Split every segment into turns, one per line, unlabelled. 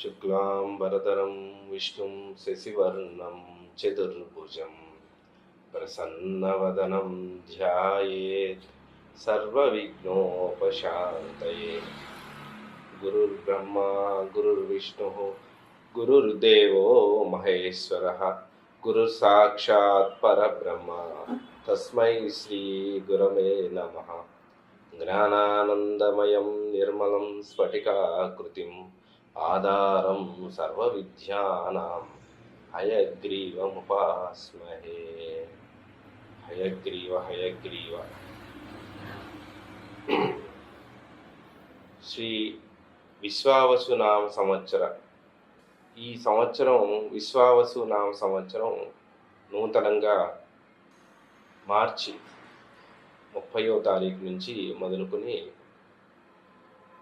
शुक्लांबरधरं विष्णुं शशिवर्णं चतुर्भुजं प्रसन्नवदनं ध्यायेत् सर्वविघ्नोपशान्तये। गुरुर्ब्रह्मा गुरुर्विष्णुः गुरुर्देवो महेश्वरः गुरुसाक्षात् परब्रह्म तस्मै श्रीगुरवे नमः। ज्ञानानन्दमयं निर्मलं स्फटिकाकृतिम् आधारं सर्वविद्यानां हयग्रीवमुपास्महे। हयग्रीव हयग्रीव శ్రీ విశ్వావసునామ సంవత్సర ఈ సంవత్సరం విశ్వావసునామ సంవత్సరం నూతనంగా మార్చి 30వ తారీఖు నుంచి మొదలుకొని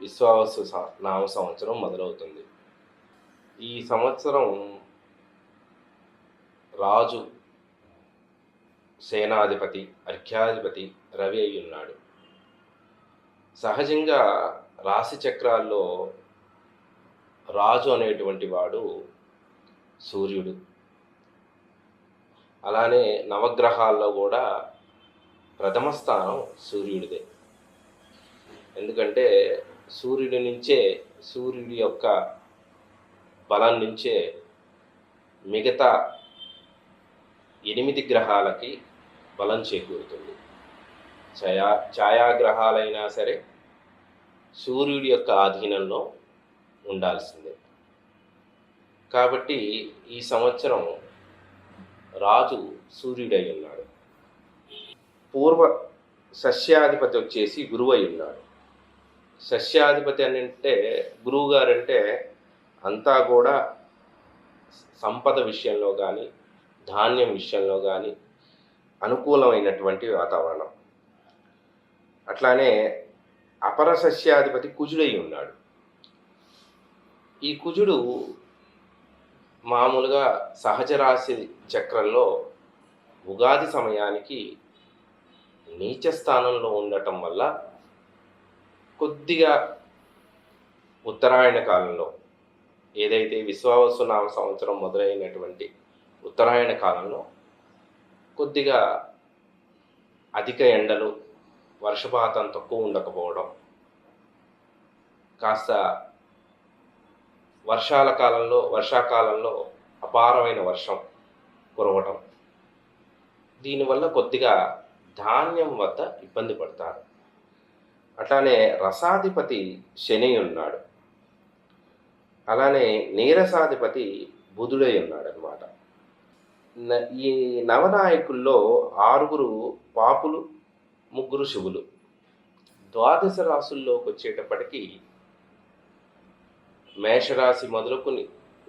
విశ్వావసు నామ సంవత్సరం మొదలవుతుంది. ఈ సంవత్సరం రాజు సేనాధిపతి అర్ఘ్యాధిపతి రవి అయి ఉన్నాడు. సహజంగా రాశి చక్రాల్లో రాజు అనేటువంటి వాడు సూర్యుడు. అలానే నవగ్రహాల్లో కూడా ప్రథమ స్థానం సూర్యుడిదే. ఎందుకంటే సూర్యుడి యొక్క బలం నుంచే మిగతా 8 గ్రహాలకి బలం చేకూరుతుంది. ఛాయాగ్రహాలైనా సరే సూర్యుడి యొక్క ఆధీనంలో ఉండాల్సిందే. కాబట్టి ఈ సంవత్సరం రాజు సూర్యుడై ఉన్నాడు. పూర్వ సస్యాధిపతి వచ్చేసి గురువు అయి ఉన్నాడు. సస్యాధిపతి అని అంటే గురువు గారంటే అంతా కూడా సంపద విషయంలో కానీ ధాన్యం విషయంలో కానీ అనుకూలమైనటువంటి వాతావరణం. అట్లానే అపర సస్యాధిపతి కుజుడై ఉన్నాడు. ఈ కుజుడు మామూలుగా సహజ రాశి చక్రంలో ఉగాది సమయానికి నీచ స్థానంలో ఉండటం వల్ల కొద్దిగా ఉత్తరాయణ కాలంలో ఏదైతే విశ్వావసునామ సంవత్సరం మొదలైనటువంటి ఉత్తరాయణ కాలంలో కొద్దిగా అధిక ఎండలు, వర్షపాతం తక్కువ ఉండకపోవడం, కాస్త వర్షాకాలంలో అపారమైన వర్షం కురవటం, దీనివల్ల కొద్దిగా ధాన్యం వద్ద ఇబ్బంది పడతారు. అట్లానే రసాధిపతి శని ఉన్నాడు. అలానే నీరసాధిపతి బుధుడై ఉన్నాడు అన్నమాట. ఈ నవనాయకుల్లో 6 పాపులు, 3 శువులు. ద్వాదశ రాశుల్లోకి వచ్చేటప్పటికి మేషరాశి మొదలుకొని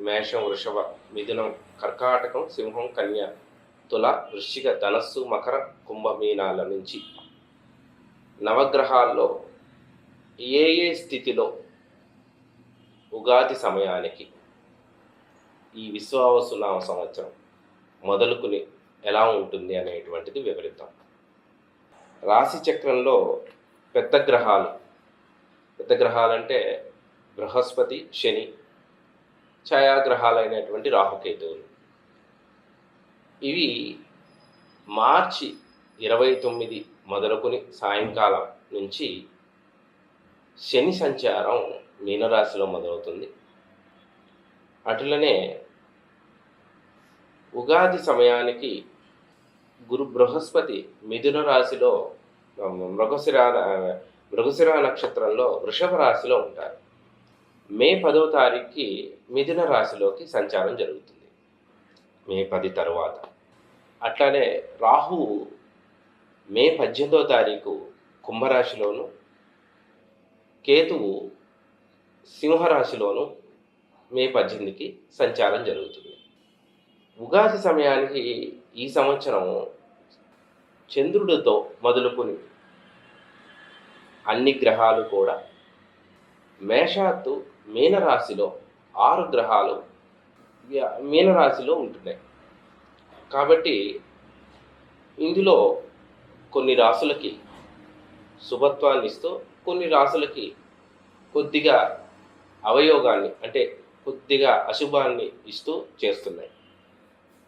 మేషం, వృషభ, మిథునం, కర్కాటకం, సింహం, కన్య, తుల, వృశ్చిక, ధనస్సు, మకర, కుంభ, మీనాల నుంచి నవగ్రహాల్లో ఏ స్థితిలో ఉగాది సమయానికి ఈ విశ్వావసునామ సంవత్సరం మొదలుకుని ఎలా ఉంటుంది అనేటువంటిది వివరిద్దాం. రాశి చక్రంలో పెద్ద గ్రహాలంటే బృహస్పతి, శని, ఛాయాగ్రహాలైనటువంటి రాహుకేతువులు. ఇవి మార్చి 29 మొదలుకొని సాయంకాలం నుంచి శని సంచారం మీనరాశిలో మొదలవుతుంది. అటులనే ఉగాది సమయానికి బృహస్పతి మిథున రాశిలో మృగశిర నక్షత్రంలో వృషభ రాశిలో ఉంటారు. మే 10వ తారీఖుకి మిథున రాశిలోకి సంచారం జరుగుతుంది, మే 10 తర్వాత. అట్లానే రాహువు మే 18వ తారీఖు కుంభరాశిలోను, కేతువు సింహరాశిలోను మే 18కి సంచారం జరుగుతుంది. ఉగాది సమయానికి ఈ సంవత్సరం చంద్రుడితో మొదలుకొని అన్ని గ్రహాలు కూడా మేషాత్తు మీనరాశిలో 6 గ్రహాలు మీనరాశిలో ఉంటున్నాయి. కాబట్టి ఇందులో కొన్ని రాసులకి శుభత్వాన్ని ఇస్తూ కొన్ని రాసులకి కొద్దిగా అవయోగాన్ని, అంటే కొద్దిగా అశుభాన్ని ఇస్తూ చేస్తున్నాయి.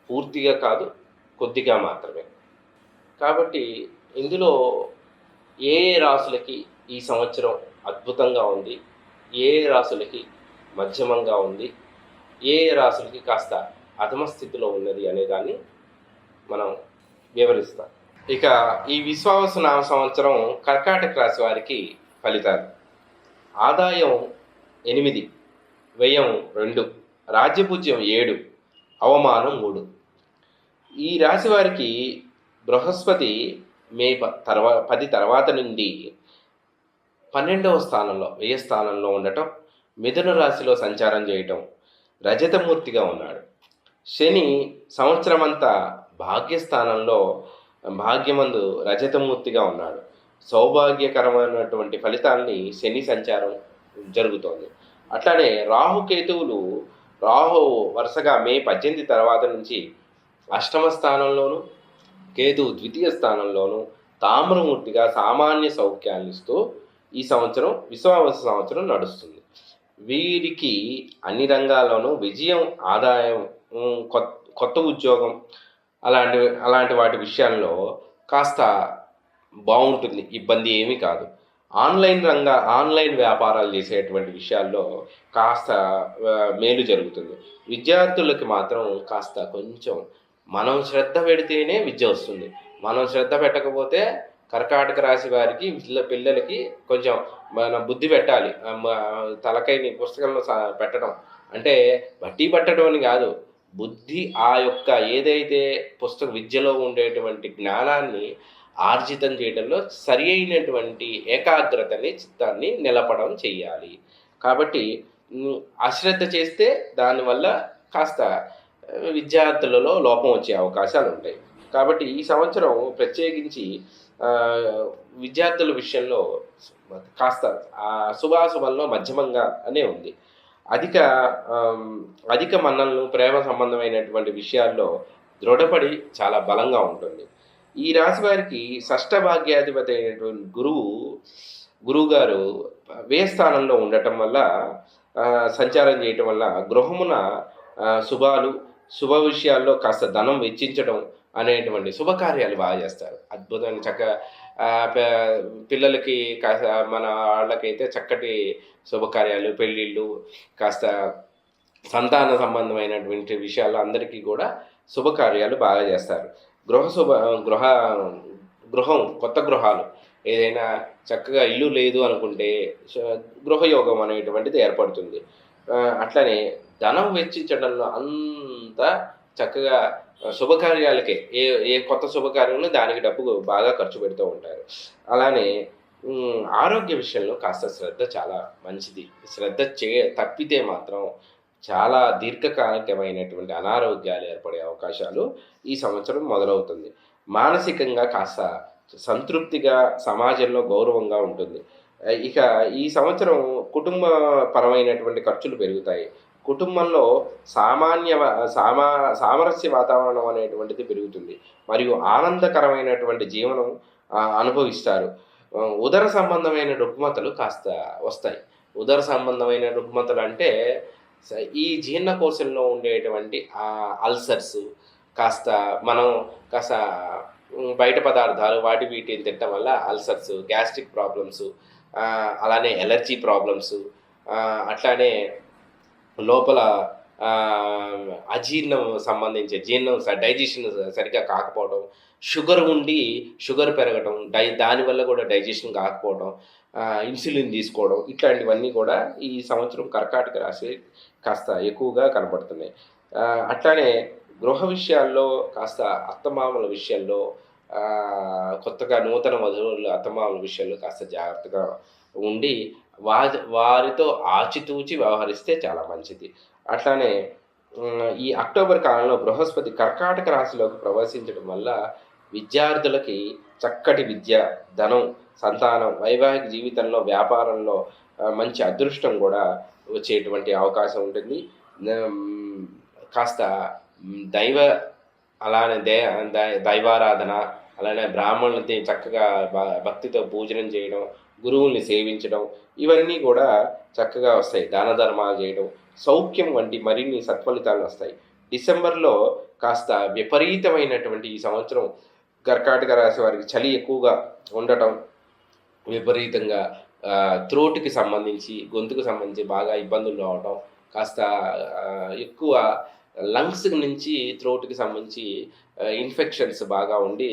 పూర్తిగా కాదు, కొద్దిగా మాత్రమే. కాబట్టి ఇందులో ఏ ఏ రాసులకి ఈ సంవత్సరం అద్భుతంగా ఉంది, ఏ ఏ రాసులకి మధ్యమంగా ఉంది, ఏ ఏ రాసులకి కాస్త అధమ స్థితిలో ఉన్నది అనే దాన్ని మనం వివరిస్తాం. ఇక ఈ విశ్వావసునామ సంవత్సరం కర్కాటక రాశి వారికి ఫలితాలు. ఆదాయం 8, వ్యయం 2, రాజ్యపూజ్యం 7, అవమానం 3. ఈ రాశి వారికి బృహస్పతి మే 10 తర్వాత నుండి 12వ స్థానంలో, వ్యయ స్థానంలో ఉండటం, మిథున రాశిలో సంచారం చేయటం, రజతమూర్తిగా ఉన్నాడు. శని సంవత్సరమంతా భాగ్యస్థానంలో భాగ్యమందు రజతమూర్తిగా ఉన్నాడు. సౌభాగ్యకరమైనటువంటి ఫలితాల్ని శని సంచారం జరుగుతోంది. అట్లానే రాహుకేతువులు, రాహు వరుసగా మే 18 తర్వాత నుంచి అష్టమ స్థానంలోను, కేతువు ద్వితీయ స్థానంలోను తామ్రమూర్తిగా సామాన్య సౌఖ్యాన్ని ఇస్తూ ఈ సంవత్సరం విశ్వావసు సంవత్సరం నడుస్తుంది. వీరికి అన్ని రంగాల్లోనూ విజయం, ఆదాయం, కొత్త ఉద్యోగం అలాంటి వాటి విషయాల్లో కాస్త బాగుంటుంది, ఇబ్బంది ఏమీ కాదు. ఆన్లైన్ వ్యాపారాలు చేసేటువంటి విషయాల్లో కాస్త మేలు జరుగుతుంది. విద్యార్థులకి మాత్రం కాస్త కొంచెం మనం శ్రద్ధ పెడితేనే విద్య వస్తుంది. మనం శ్రద్ధ పెట్టకపోతే కర్కాటక రాశి వారికి పిల్లలకి కొంచెం మన బుద్ధి పెట్టాలి. తలకైని పుస్తకంలో పెట్టడం అంటే బట్టి పట్టడం అని కాదు, బుద్ధి ఆ యొక్క ఏదైతే విద్యలో ఉండేటువంటి జ్ఞానాన్ని ఆర్జితం చేయడంలో సరి అయినటువంటి ఏకాగ్రతని, చిత్తాన్ని నిలపడం చెయ్యాలి. కాబట్టి అశ్రద్ధ చేస్తే దానివల్ల కాస్త విద్యార్థులలో లోపం వచ్చే అవకాశాలు ఉంటాయి. కాబట్టి ఈ సంవత్సరం ప్రత్యేకించి విద్యార్థుల విషయంలో కాస్త శుభాశుభంలో మధ్యమంగా అనే ఉంది. అధిక మన్ననలు, ప్రేమ సంబంధమైనటువంటి విషయాల్లో దృఢపడి చాలా బలంగా ఉంటుంది. ఈ రాశి వారికి షష్ఠ భాగ్యాధిపతి అయినటువంటి గురువు గారు వ్యయ స్థానంలో ఉండటం వల్ల, సంచారం చేయటం వల్ల గృహమున శుభ విషయాల్లో కాస్త ధనం వెచ్చించడం అనేటువంటి శుభకార్యాలు బాగా చేస్తారు. అద్భుతమైన పిల్లలకి కాస్త మన వాళ్ళకైతే చక్కటి శుభకార్యాలు, పెళ్ళిళ్ళు, కాస్త సంతాన సంబంధమైనటువంటి విషయాలు అందరికీ కూడా శుభకార్యాలు బాగా చేస్తారు. గృహం కొత్త గృహాలు ఏదైనా చక్కగా ఇల్లు లేదు అనుకుంటే గృహయోగం అనేటువంటిది ఏర్పడుతుంది. అట్లనే ధనం వెచ్చించడంలో అంత చక్కగా శుభకార్యాలకే ఏ కొత్త శుభకార్యంలో దానికి డబ్బు బాగా ఖర్చు పెడుతూ ఉంటారు. అలానే ఆరోగ్య విషయంలో కాస్త శ్రద్ధ చాలా మంచిది. శ్రద్ధ తప్పితే మాత్రం చాలా దీర్ఘకాలికమైనటువంటి అనారోగ్యాలు ఏర్పడే అవకాశాలు ఈ సంవత్సరం మొదలవుతుంది. మానసికంగా కాస్త సంతృప్తిగా, సమాజంలో గౌరవంగా ఉంటుంది. ఇక ఈ సంవత్సరం కుటుంబపరమైనటువంటి ఖర్చులు పెరుగుతాయి. కుటుంబంలో సామరస్య వాతావరణం అనేటువంటిది పెరుగుతుంది. మరియు ఆనందకరమైనటువంటి జీవనం అనుభవిస్తారు. ఉదర సంబంధమైన రుగ్మతలు కాస్త వస్తాయి. ఉదర సంబంధమైన రుగ్మతలు అంటే ఈ జీర్ణకోశంలో ఉండేటువంటి అల్సర్స్, కాస్త బయట పదార్థాలు వీటిని తినటం వల్ల అల్సర్స్, గ్యాస్ట్రిక్ ప్రాబ్లమ్స్, అలానే ఎలర్జీ ప్రాబ్లమ్స్, అట్లానే లోపల అజీర్ణం సంబంధించి డైజెషన్ సరిగ్గా కాకపోవడం, షుగర్ పెరగడం, దానివల్ల కూడా డైజెషన్ కాకపోవడం, ఇన్సులిన్ తీసుకోవడం, ఇట్లాంటివన్నీ కూడా ఈ సంవత్సరం కర్కాటక రాశి కాస్త ఎక్కువగా కనపడుతున్నాయి. అట్లానే గృహ విషయాల్లో కాస్త అత్తమామల విషయాల్లో, కొత్తగా నూతన వధువుల అత్తమామల విషయాల్లో కాస్త జాగ్రత్తగా ఉండి వారితో ఆచితూచి వ్యవహరిస్తే చాలా మంచిది. అట్లానే ఈ అక్టోబర్ కాలంలో బృహస్పతి కర్కాటక రాశిలోకి ప్రవేశించడం వల్ల విద్యార్థులకి చక్కటి విద్య, ధనం, సంతానం, వైవాహిక జీవితంలో, వ్యాపారంలో మంచి అదృష్టం కూడా వచ్చేటువంటి అవకాశం ఉంటుంది. కాస్త అలానే దైవారాధన, అలానే బ్రాహ్మణులకి చక్కగా భక్తితో పూజనం చేయడం, గురువుల్ని సేవించడం ఇవన్నీ కూడా చక్కగా వస్తాయి. దాన ధర్మాలు చేయడం, సౌఖ్యం వంటి మరిన్ని సత్ఫలితాలు వస్తాయి. డిసెంబర్‌లో కాస్త విపరీతమైనటువంటి ఈ సంవత్సరం కర్కాటక రాశి వారికి చలి ఎక్కువగా ఉండటం, విపరీతంగా త్రోట్‌కి సంబంధించి, గొంతుకు సంబంధించి బాగా ఇబ్బందులు రావటం, కాస్త ఎక్కువ లంగ్స్ నుంచి త్రోట్‌కి సంబంధించి ఇన్ఫెక్షన్స్ బాగా ఉండి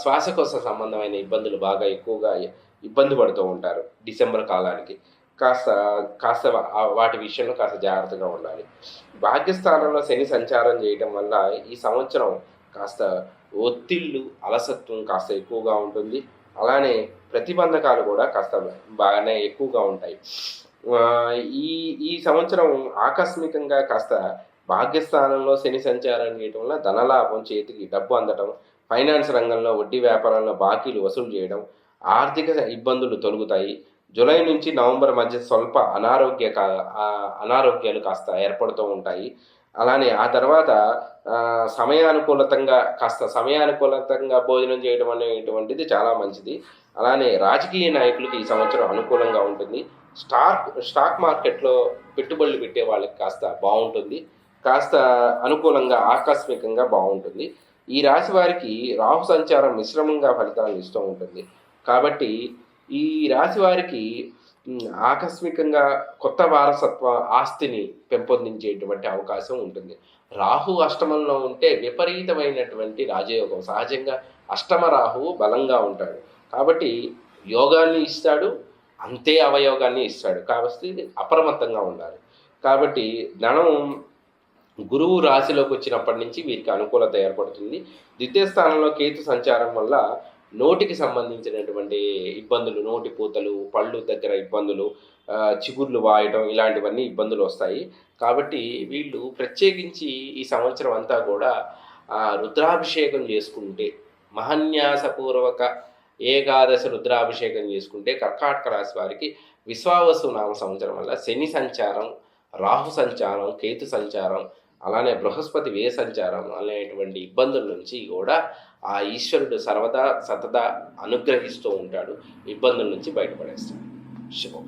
శ్వాసకోశ సంబంధమైన ఇబ్బందులు బాగా ఎక్కువగా ఇబ్బంది పడుతూ ఉంటారు డిసెంబర్ కాలానికి. కాస్త కాస్త వాటి విషయంలో కాస్త జాగ్రత్తగా ఉండాలి. భాగ్యస్థానంలో శని సంచారం చేయటం వల్ల ఈ సంవత్సరం కాస్త ఒత్తిళ్ళు, అలసత్వం కాస్త ఎక్కువగా ఉంటుంది. అలానే ప్రతిబంధకాలు కూడా కాస్త బాగానే ఎక్కువగా ఉంటాయి. ఈ ఈ సంవత్సరం ఆకస్మికంగా కాస్త భాగ్యస్థానంలో శని సంచారం చేయటం వల్ల ధనలాభం, చేతికి డబ్బు అందటం, ఫైనాన్స్ రంగంలో వడ్డీ వ్యాపారంలో బాకీలు వసూలు చేయడం, ఆర్థిక ఇబ్బందులు తొలగుతాయి. జూలై నుంచి నవంబర్ మధ్య స్వల్ప అనారోగ్యాలు కాస్త ఏర్పడుతూ ఉంటాయి. అలానే ఆ తర్వాత సమయానుకూలంగా భోజనం చేయడం అనేటువంటిది చాలా మంచిది. అలానే రాజకీయ నాయకులకి ఈ సంవత్సరం అనుకూలంగా ఉంటుంది. స్టాక్ మార్కెట్‌లో పెట్టుబడులు పెట్టే వాళ్ళకి కాస్త బావుంటుంది. కాస్త అనుకూలంగా, ఆకస్మికంగా బావుంటుంది. ఈ రాశి వారికి రాహు సంచారం మిశ్రమంగా ఫలితాలను ఇస్తూ ఉంటుంది. కాబట్టి ఈ రాశి వారికి ఆకస్మికంగా కొత్త వారసత్వ ఆస్తిని పెంపొందించేటువంటి అవకాశం ఉంటుంది. రాహు అష్టమంలో ఉంటే విపరీతమైనటువంటి రాజయోగం. సహజంగా అష్టమ రాహువు బలంగా ఉంటాడు. కాబట్టి యోగాన్ని ఇస్తాడు, అంతే అవయోగాన్ని ఇస్తాడు. కాబట్టి అప్రమత్తంగా ఉండాలి. కాబట్టి ధనం గురువు రాశిలోకి వచ్చినప్పటి నుంచి వీరికి అనుకూలత ఏర్పడుతుంది. ద్వితీయ స్థానంలో కేతు సంచారం వల్ల నోటికి సంబంధించినటువంటి ఇబ్బందులు, నోటి పూతలు, పళ్ళు దగ్గర ఇబ్బందులు, చిగుర్లు వాయటం ఇలాంటివన్నీ ఇబ్బందులు వస్తాయి. కాబట్టి వీళ్ళు ప్రత్యేకించి ఈ సంవత్సరం అంతా కూడా రుద్రాభిషేకం చేసుకుంటే, మహాన్యాసపూర్వక ఏకాదశి రుద్రాభిషేకం చేసుకుంటే కర్కాటక రాశి వారికి విశ్వావసు నామ సంవత్సరం వల్ల శని సంచారం, రాహు సంచారం, కేతు సంచారం, అలానే బృహస్పతి వ్యయ సంచారం అనేటువంటి ఇబ్బందుల నుంచి కూడా ఆ ఈశ్వరుడు సర్వదా సతదా అనుగ్రహిస్తూ ఉంటాడు. ఇబ్బందుల నుంచి బయటపడేస్తాడు. శుభం.